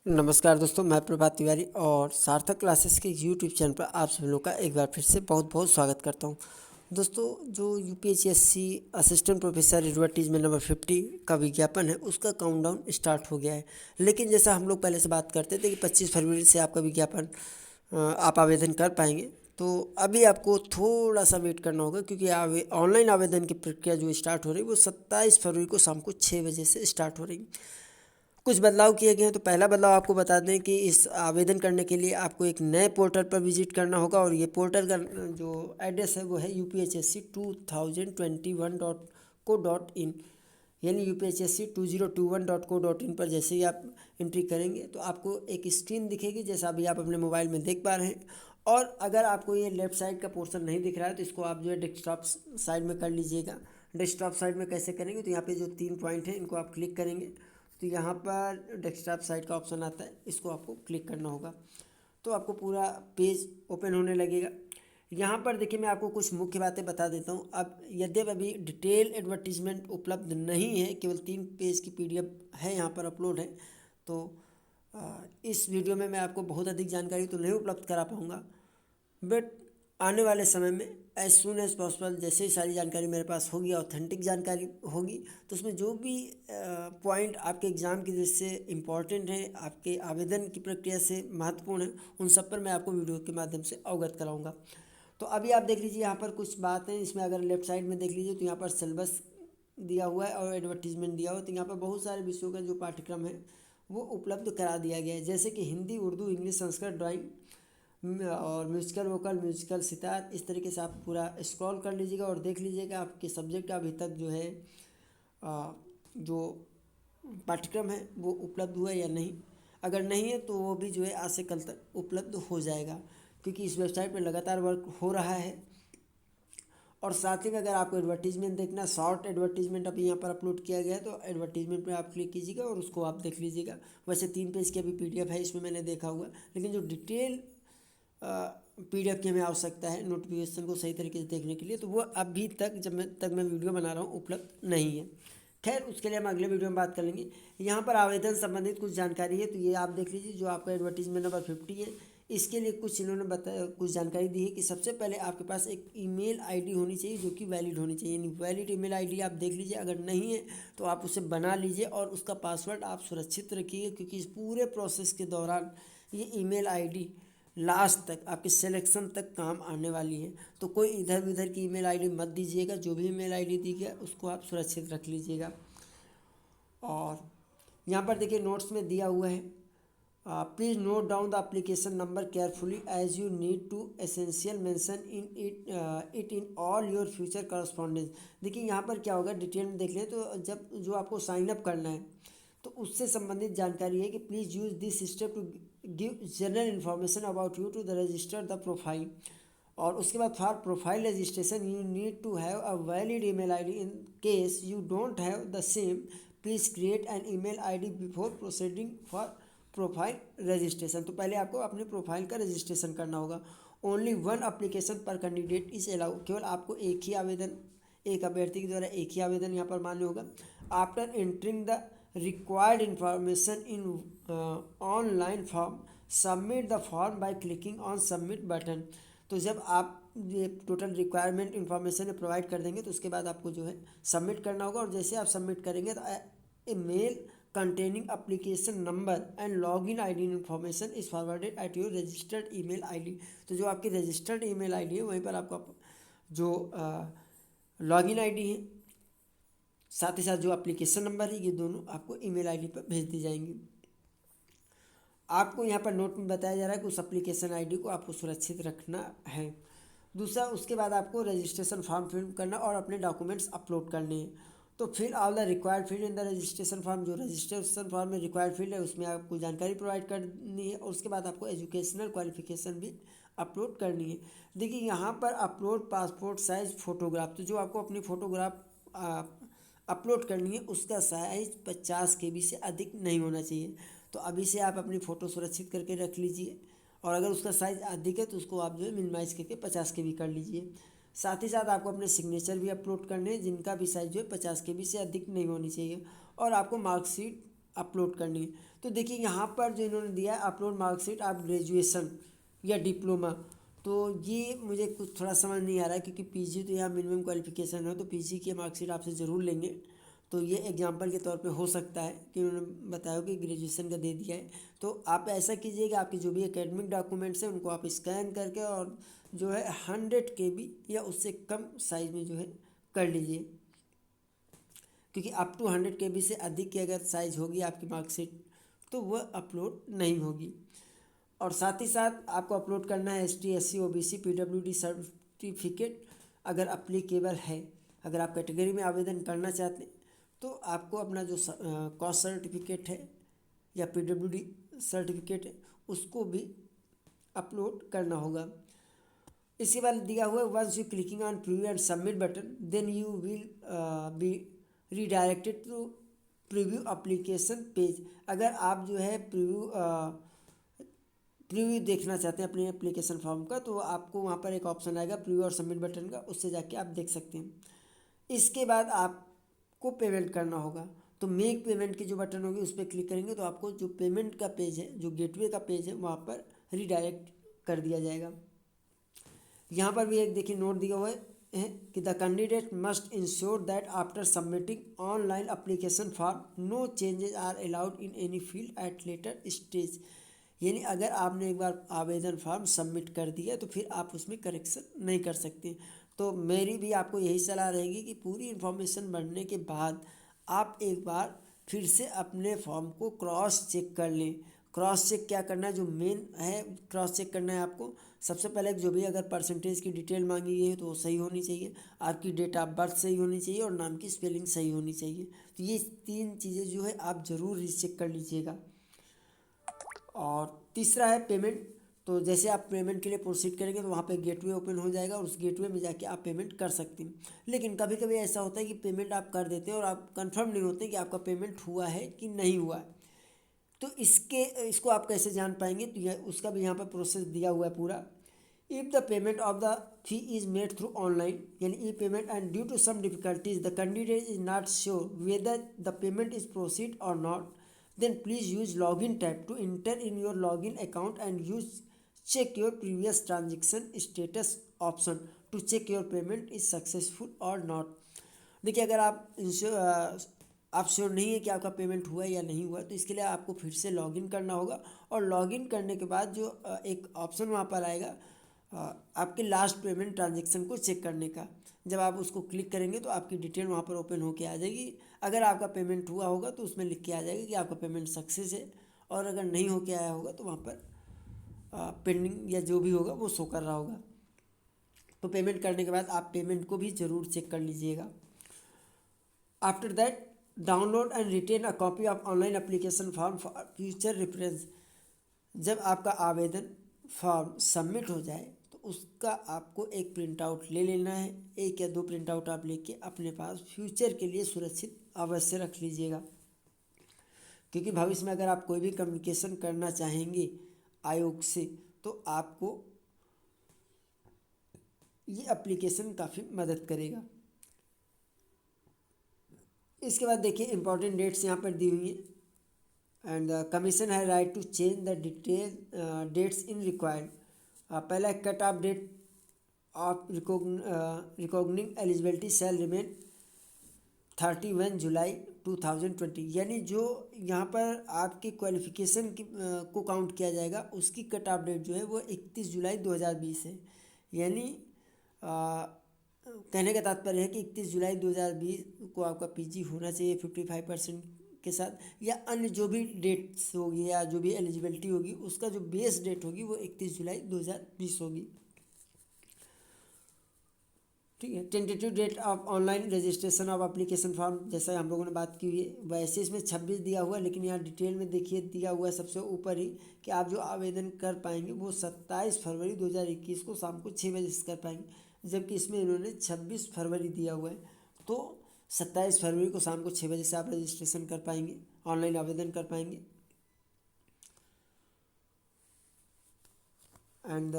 नमस्कार दोस्तों, मैं प्रभात तिवारी और सार्थक क्लासेस के यूट्यूब चैनल पर आप सभी लोगों का एक बार फिर से बहुत बहुत स्वागत करता हूं। दोस्तों, जो UPSC assistant professor advertisement number 50 का विज्ञापन है, उसका काउंटडाउन स्टार्ट हो गया है। लेकिन जैसा हम लोग पहले से बात करते थे कि 25 फरवरी से आपका विज्ञापन आप आवेदन कर पाएंगे। तो अभी आपको थोड़ा सा वेट करना होगा, क्योंकि ऑनलाइन आवेदन की प्रक्रिया जो स्टार्ट हो रही है वो 27 फरवरी को शाम को 6 बजे से स्टार्ट हो रही है। कुछ बदलाव किए गए हैं। तो पहला बदलाव आपको बता दें कि इस आवेदन करने के लिए आपको एक नए पोर्टल पर विजिट करना होगा, और ये पोर्टल का जो एड्रेस है वो है upHSC2021.co.in, यानी upHSC2021.co.in पर जैसे ही आप एंट्री करेंगे तो आपको एक स्क्रीन दिखेगी, जैसा अभी आप अपने मोबाइल में देख पा रहे हैं। और अगर आपको ये लेफ्ट साइड का पोर्शन नहीं दिख रहा है तो इसको आप जो है डेस्कटॉप साइड में कर लीजिएगा। डेस्कटॉप साइड में कैसे करेंगे, तो यहाँ पे जो 3 पॉइंट हैं इनको आप क्लिक करेंगे तो यहाँ पर डेस्कटॉप साइट का ऑप्शन आता है, इसको आपको क्लिक करना होगा तो आपको पूरा पेज ओपन होने लगेगा। यहाँ पर देखिए, मैं आपको कुछ मुख्य बातें बता देता हूँ। अब यद्यपि अभी डिटेल एडवर्टीजमेंट उपलब्ध नहीं है, केवल 3 पेज की पीडीएफ है यहाँ पर अपलोड है, तो इस वीडियो में मैं आपको बहुत अधिक जानकारी तो नहीं उपलब्ध करा पाऊँगा, बट आने वाले समय में एज सुन एज पॉसिबल जैसे ही सारी जानकारी मेरे पास होगी, ऑथेंटिक जानकारी होगी, तो उसमें जो भी पॉइंट आपके एग्ज़ाम की दृष्टि से इम्पॉर्टेंट है, आपके आवेदन की प्रक्रिया से महत्वपूर्ण है, उन सब पर मैं आपको वीडियो के माध्यम से अवगत कराऊंगा। तो अभी आप देख लीजिए, यहाँ पर कुछ बात है। इसमें अगर लेफ्ट साइड में देख लीजिए तो यहाँ पर सिलेबस दिया हुआ है और एडवर्टीजमेंट दिया हुआ है। तो यहाँ पर बहुत सारे विषयों का जो पाठ्यक्रम है वो उपलब्ध करा दिया गया है, जैसे कि हिंदी, उर्दू, इंग्लिश, संस्कृत, ड्राइंग और म्यूजिकल वोकल, म्यूजिकल सितार। इस तरीके से आप पूरा स्क्रॉल कर लीजिएगा और देख लीजिएगा आपके सब्जेक्ट का अभी तक जो है जो पाठ्यक्रम है वो उपलब्ध हुआ है या नहीं। अगर नहीं है तो वो भी जो है आज से कल तक उपलब्ध हो जाएगा, क्योंकि इस वेबसाइट पर लगातार वर्क हो रहा है। और साथ ही में अगर आपको एडवर्टीजमेंट देखना, शॉर्ट एडवर्टीजमेंट अभी यहाँ पर अपलोड किया गया है, तो एडवर्टीजमेंट पे आप क्लिक कीजिएगा और उसको आप देख लीजिएगा। वैसे 3 पेज की अभी पीडीएफ है, इसमें मैंने देखा हुआ, लेकिन जो डिटेल पीडीएफ की हमें आवश्यकता है नोटिफिकेशन को सही तरीके से देखने के लिए, तो वो अभी तक जब मैं वीडियो बना रहा हूँ उपलब्ध नहीं है। खैर, उसके लिए हम अगले वीडियो में बात कर लेंगे। यहाँ पर आवेदन संबंधित कुछ जानकारी है, तो ये आप देख लीजिए। जो आपका एडवर्टीजमेंट नंबर 50 है, इसके लिए कुछ इन्होंने बताया, कुछ जानकारी दी है कि सबसे पहले आपके पास एक ईमेल आईडी होनी चाहिए जो कि वैलिड होनी चाहिए। यानी वैलिड ईमेल आईडी आप देख लीजिए, अगर नहीं है तो आप उसे बना लीजिए और उसका पासवर्ड आप सुरक्षित रखिए, क्योंकि इस पूरे प्रोसेस के दौरान ये ईमेल आईडी लास्ट तक आपके सिलेक्शन तक काम आने वाली है। तो कोई इधर उधर की ईमेल आईडी मत दीजिएगा, जो भी ईमेल आईडी दी गया उसको आप सुरक्षित रख लीजिएगा। और यहाँ पर देखिए नोट्स में दिया हुआ है, please note down the application number carefully as you need to essential mention in it in all your future correspondence. देखिए यहाँ पर क्या होगा, डिटेल में देख लें तो जब जो आपको साइन अप करना है तो उससे संबंधित जानकारी है कि please use this step to give general information about you to the register the profile. और उसके बाद for profile registration you need to have a valid email ID. In case you don't have the same, please create an email ID before proceeding for profile registration. तो पहले आपको अपने profile का registration करना होगा। Only one application per candidate is allow. केवल आपको एक ही आवेदन, एक अभ्यर्थी के द्वारा एक ही आवेदन यहाँ पर मान्य होगा। After entering the required information in online form, submit the form by clicking on submit button. तो जब आप ये टोटल रिक्वायरमेंट इन्फॉर्मेशन प्रोवाइड कर देंगे तो उसके बाद आपको जो है सबमिट करना होगा। और जैसे आप सबमिट करेंगे तो ए mail containing application number and login ID information is forwarded at your registered email ID। तो जो आपकी रजिस्टर्ड ईमेल आईडी है वहीं पर आपको जो लॉगिन आईडी है, साथ ही साथ जो एप्लीकेशन नंबर है, ये दोनों आपको ईमेल आईडी पर भेज दी जाएंगी। आपको यहाँ पर नोट में बताया जा रहा है कि उस एप्लीकेशन आईडी को आपको सुरक्षित रखना है। दूसरा, उसके बाद आपको रजिस्ट्रेशन फॉर्म फिल करना और अपने डॉक्यूमेंट्स अपलोड करने हैं। तो fill all the required field in the registration form. जो रजिस्ट्रेशन फॉर्म में रिक्वायर्ड फील्ड है उसमें आपको जानकारी प्रोवाइड करनी है, और उसके बाद आपको एजुकेशनल क्वालिफिकेशन भी अपलोड करनी है। देखिए यहाँ पर अपलोड पासपोर्ट साइज फ़ोटोग्राफ। तो जो आपको अपनी फ़ोटोग्राफ अपलोड करनी है उसका साइज़ 50 KB से अधिक नहीं होना चाहिए। तो अभी से आप अपनी फ़ोटो सुरक्षित करके रख लीजिए, और अगर उसका साइज़ अधिक है तो उसको आप जो है मिनिमाइज़ करके 50 KB कर लीजिए। साथ ही साथ आपको अपने सिग्नेचर भी अपलोड करने हैं, जिनका भी साइज़ जो है 50 KB से अधिक नहीं होनी चाहिए। और आपको मार्कशीट अपलोड करनी है। तो देखिए यहाँ पर जो इन्होंने दिया है अपलोड मार्कशीट ऑफ ग्रेजुएशन या डिप्लोमा, तो ये मुझे कुछ थोड़ा समझ नहीं आ रहा है, क्योंकि पीजी तो यहाँ मिनिमम क्वालिफिकेशन है, तो पीजी की मार्कशीट आपसे ज़रूर लेंगे। तो ये एग्जांपल के तौर पे हो सकता है कि उन्होंने बताया कि ग्रेजुएशन का दे दिया है। तो आप ऐसा कीजिए कि आपके जो भी एकेडमिक डॉक्यूमेंट्स हैं उनको आप स्कैन करके और जो है 100 KB या उससे कम साइज में जो है कर लीजिए, क्योंकि अप टू 100 KB से अधिक की अगर साइज होगी आपकी मार्कशीट तो वह अपलोड नहीं होगी। और साथ ही साथ आपको अपलोड करना है ST SC OBC PWD certificate अगर अप्लीकेबल है। अगर आप कैटेगरी में आवेदन करना चाहते हैं तो आपको अपना जो कास्ट सर्टिफिकेट है या PWD सर्टिफिकेट है उसको भी अपलोड करना होगा। इसके बाद दिया हुआ है once you clicking on preview and submit button then you will be redirected to preview application page. अगर आप जो है प्रीव्यू देखना चाहते हैं अपने एप्लीकेशन फॉर्म का, तो आपको वहाँ पर एक ऑप्शन आएगा प्रीव्यू और सबमिट बटन का, उससे जाके आप देख सकते हैं। इसके बाद आपको पेमेंट करना होगा, तो मेक पेमेंट की जो बटन होगी उस पर क्लिक करेंगे तो आपको जो पेमेंट का पेज है, जो गेटवे का पेज है, वहाँ पर रीडायरेक्ट कर दिया जाएगा। यहाँ पर भी एक देखिए नोट दिया हुआ है कि the candidate must ensure that after submitting online application form no changes are allowed in any field at later stage. यानी अगर आपने एक बार आवेदन फॉर्म सबमिट कर दिया तो फिर आप उसमें करेक्शन नहीं कर सकते। तो मेरी भी आपको यही सलाह रहेगी कि पूरी इन्फॉर्मेशन बनने के बाद आप एक बार फिर से अपने फॉर्म को क्रॉस चेक कर लें। क्रॉस चेक क्या करना है, जो मेन है क्रॉस चेक करना है आपको, सबसे पहले जो भी अगर परसेंटेज की डिटेल मांगी गई है तो वो सही होनी चाहिए, आपकी डेट ऑफ बर्थ सही होनी चाहिए और नाम की स्पेलिंग सही होनी चाहिए। तो ये 3 चीज़ें जो है आप ज़रूर रीचेक कर लीजिएगा। और तीसरा है पेमेंट। तो जैसे आप पेमेंट के लिए प्रोसीड करेंगे तो वहाँ पे गेटवे ओपन हो जाएगा और उस गेटवे में जाके आप पेमेंट कर सकते हैं। लेकिन कभी कभी ऐसा होता है कि पेमेंट आप कर देते हैं और आप कंफर्म नहीं होते कि आपका पेमेंट हुआ है कि नहीं हुआ है। तो इसको आप कैसे जान पाएंगे, तो यह उसका भी यहाँ पर प्रोसेस दिया हुआ है पूरा। If the payment of the fee is made through online यानी e payment and due to some difficulties the candidate is not sure whether the payment is proceed और not, then please use login tab to enter in your login account and use check your previous transaction status option to check your payment is successful or not। देखिए अगर आप sure नहीं है कि आपका payment हुआ या नहीं हुआ तो इसके लिए आपको फिर से लॉगिन करना होगा और लॉगिन करने के बाद जो एक ऑप्शन वहाँ पर आएगा आपके लास्ट पेमेंट ट्रांजेक्शन को चेक करने का, जब आप उसको क्लिक करेंगे तो आपकी डिटेल वहाँ पर ओपन होके आ जाएगी। अगर आपका पेमेंट हुआ होगा तो उसमें लिख के आ जाएगा कि आपका पेमेंट सक्सेस है, और अगर नहीं होके आया होगा तो वहाँ पर पेंडिंग या जो भी होगा वो शो कर रहा होगा। तो पेमेंट करने के बाद आप पेमेंट को भी ज़रूर चेक कर लीजिएगा। After that download and retain a copy of online application form for future reference. जब आपका आवेदन फॉर्म सबमिट हो जाए तो उसका आपको एक प्रिंट आउट ले लेना है, 1 या 2 प्रिंट आउट आप लेके अपने पास फ्यूचर के लिए सुरक्षित अवश्य रख लीजिएगा, क्योंकि भविष्य में अगर आप कोई भी कम्युनिकेशन करना चाहेंगे आयोग से तो आपको ये एप्लीकेशन काफ़ी मदद करेगा। इसके बाद देखिए इंपॉर्टेंट डेट्स यहाँ पर दी हुई हैं। And commission is right to change the detail dates in required. पहला cut off date of recognising eligibility shall remain 31 July 2020। यानी जो यहाँ पर आपकी क्वालिफिकेशन की को काउंट किया जाएगा उसकी कट ऑफ डेट जो है वो 31 जुलाई 2020 है। यानी कहने का तात्पर्य है कि 31 जुलाई 2020 को आपका पीजी होना चाहिए 55% के साथ, या अन्य जो भी डेट्स होगी या जो भी एलिजिबिलिटी होगी उसका जो बेस डेट होगी वो 31 जुलाई 2020 होगी। ठीक है। Tentative date of online registration of application form, जैसा हम लोगों ने बात की हुई है, वैसे इसमें 26 दिया हुआ है, लेकिन यहाँ डिटेल में देखिए दिया हुआ है सबसे ऊपर ही कि आप जो आवेदन कर पाएंगे वो 27 फरवरी 2021 को शाम को 6 बजे से कर पाएंगे, जबकि इसमें इन्होंने 26 फरवरी दिया हुआ है। तो 27 फरवरी को शाम को 6 बजे से आप रजिस्ट्रेशन कर पाएंगे, ऑनलाइन आवेदन कर पाएंगे। एंड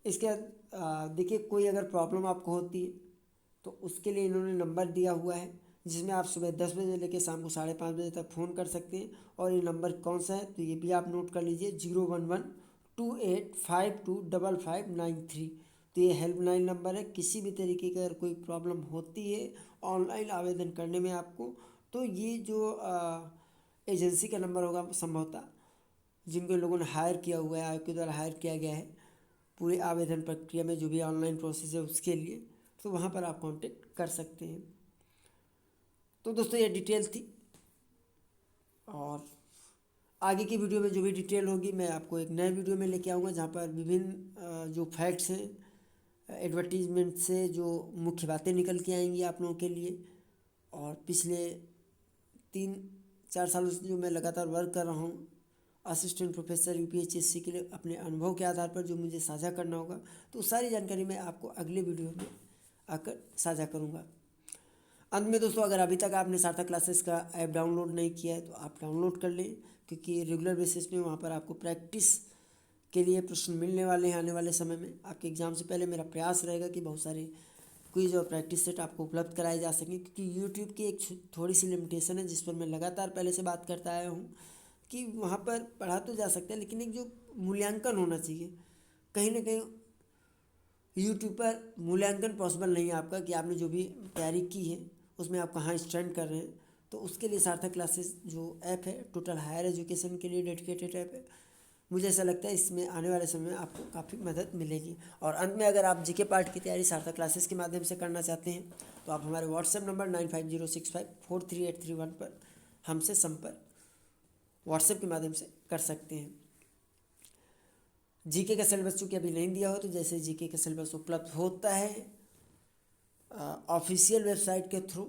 इसके देखिए कोई अगर प्रॉब्लम आपको होती है तो उसके लिए इन्होंने नंबर दिया हुआ है जिसमें आप सुबह 10 बजे लेकर शाम को 5:30 बजे तक फ़ोन कर सकते हैं। और ये नंबर कौन सा है तो ये भी आप नोट कर लीजिए, 01128525593। तो ये हेल्पलाइन नंबर है। किसी भी तरीके की अगर कोई प्रॉब्लम होती है ऑनलाइन आवेदन करने में आपको, तो ये जो एजेंसी का नंबर होगा संभवतः, जिनको लोगों ने हायर किया हुआ है, आपके द्वारा हायर किया गया है पूरे आवेदन प्रक्रिया में जो भी ऑनलाइन प्रोसेस है उसके लिए, तो वहाँ पर आप कांटेक्ट कर सकते हैं। तो दोस्तों ये डिटेल थी, और आगे की वीडियो में जो भी डिटेल होगी मैं आपको एक नए वीडियो में लेके आऊँगा, जहाँ पर विभिन्न जो फैक्ट्स हैं एडवर्टीजमेंट से जो मुख्य बातें निकल के आएंगी आप लोगों के लिए। और पिछले 3-4 सालों से जो मैं लगातार वर्क कर रहा हूँ असिस्टेंट प्रोफेसर UPHSC के लिए, अपने अनुभव के आधार पर जो मुझे साझा करना होगा, तो सारी जानकारी मैं आपको अगले वीडियो में आकर साझा करूँगा। अंत में दोस्तों, अगर अभी तक आपने सार्थक क्लासेस का ऐप डाउनलोड नहीं किया है तो आप डाउनलोड कर लें, क्योंकि रेगुलर बेसिस पे वहाँ पर आपको प्रैक्टिस के लिए प्रश्न मिलने वाले हैं। आने वाले समय में आपके एग्ज़ाम से पहले मेरा प्रयास रहेगा कि बहुत सारे क्विज और प्रैक्टिस सेट आपको उपलब्ध कराए जा सकें, क्योंकि यूट्यूब की एक थोड़ी सी लिमिटेशन है जिस पर मैं लगातार पहले से बात करता आया हूँ कि वहाँ पर पढ़ा तो जा सकता है, लेकिन एक जो मूल्यांकन होना चाहिए, कहीं ना कहीं यूट्यूब पर मूल्यांकन पॉसिबल नहीं है आपका कि आपने जो भी तैयारी की है उसमें आप कहाँ स्टैंड कर रहे हैं। तो उसके लिए सार्थक क्लासेस जो ऐप है टोटल हायर एजुकेशन के लिए डेडिकेटेड ऐप है। मुझे ऐसा लगता है इसमें आने वाले समय में आपको काफ़ी मदद मिलेगी। और अंत में, अगर आप GK पार्ट की तैयारी सार्थक क्लासेस के माध्यम से करना चाहते हैं तो आप हमारे व्हाट्सएप नंबर 9506543831 पर हमसे संपर्क व्हाट्सएप के माध्यम से कर सकते हैं। GK का सिलेबस चूँकि अभी नहीं दिया हो, तो जैसे GK का सिलेबस उपलब्ध होता है ऑफिशियल वेबसाइट के थ्रू,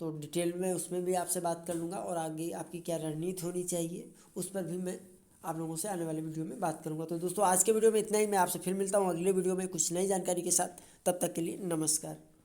तो डिटेल में उसमें भी आपसे बात कर लूँगा, और आगे आपकी क्या रणनीति होनी चाहिए उस पर भी मैं आप लोगों से आने वाले वीडियो में बात करूँगा। तो दोस्तों आज के वीडियो में इतना ही। मैं आपसे फिर मिलता हूँ अगले वीडियो में कुछ नई जानकारी के साथ। तब तक के लिए नमस्कार।